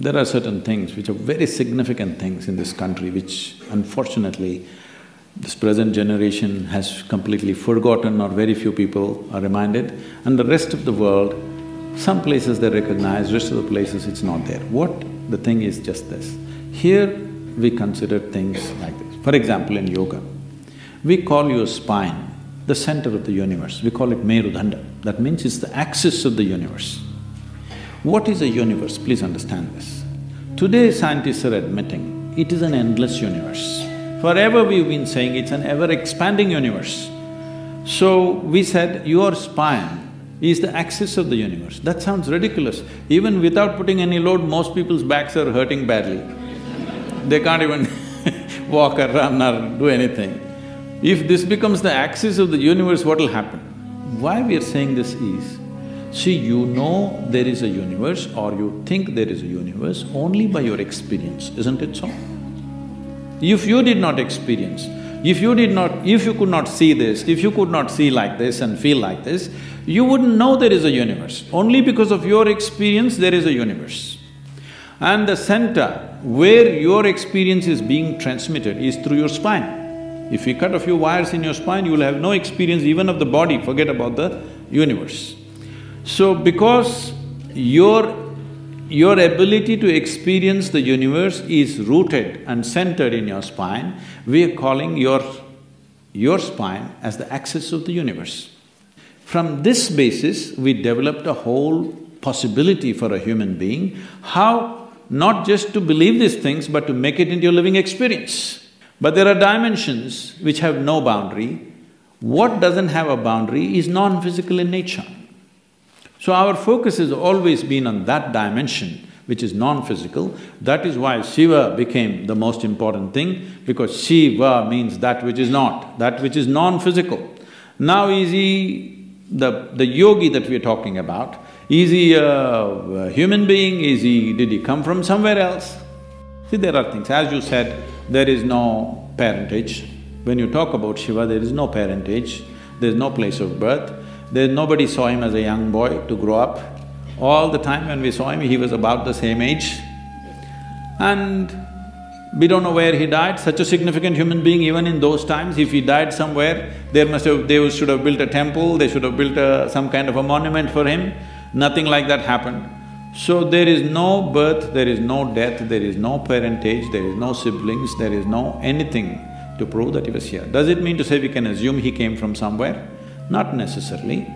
There are certain things which are very significant things in this country which unfortunately this present generation has completely forgotten or very few people are reminded, and the rest of the world, some places they recognize, rest of the places it's not there. What? The thing is just this. Here we consider things like this. For example, in yoga, we call your spine the center of the universe, we call it Merudanda. That means it's the axis of the universe. What is a universe? Please understand this. Today scientists are admitting it is an endless universe. Forever we've been saying it's an ever-expanding universe. So we said your spine is the axis of the universe. That sounds ridiculous. Even without putting any load, most people's backs are hurting badly. They can't even walk or run or do anything. If this becomes the axis of the universe, what will happen? Why we are saying this is, see, you know there is a universe or you think there is a universe only by your experience, isn't it so? If you did not experience, if you could not see this, if you could not see like this and feel like this, you wouldn't know there is a universe. Only because of your experience there is a universe. And the center where your experience is being transmitted is through your spine. If you cut a few wires in your spine, you will have no experience even of the body, forget about the universe. So because your ability to experience the universe is rooted and centered in your spine, we are calling your spine as the axis of the universe. From this basis, we developed a whole possibility for a human being, how not just to believe these things but to make it into a living experience. But there are dimensions which have no boundary. What doesn't have a boundary is non-physical in nature. So our focus has always been on that dimension which is non-physical. That is why Shiva became the most important thing, because Shiva means that which is not, that which is non-physical. Now is he the yogi that we're talking about, is he a human being, did he come from somewhere else? See, there are things, as you said, there is no parentage. When you talk about Shiva, there is no parentage, there is no place of birth. Nobody saw him as a young boy to grow up. All the time when we saw him, he was about the same age. And we don't know where he died, such a significant human being even in those times. If he died somewhere, they should have built a temple, they should have built some kind of a monument for him. Nothing like that happened. So there is no birth, there is no death, there is no parentage, there is no siblings, there is no anything to prove that he was here. Does it mean to say we can assume he came from somewhere? Not necessarily,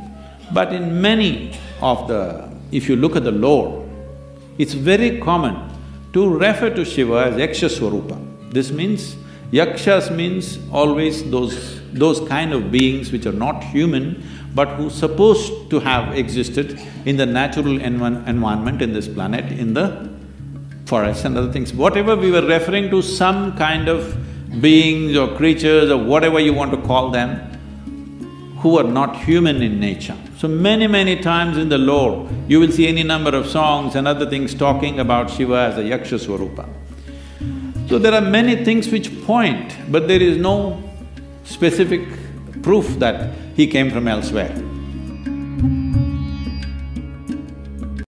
but in many of if you look at the lore, it's very common to refer to Shiva as Yaksha Swarupa. This means, Yakshas means always those kind of beings which are not human but who supposed to have existed in the natural environment in this planet, in the forests and other things. Whatever we were referring to, some kind of beings or creatures or whatever you want to call them, who are not human in nature. So many times in the lore, you will see any number of songs and other things talking about Shiva as a Yaksha Swarupa. So there are many things which point, but there is no specific proof that he came from elsewhere.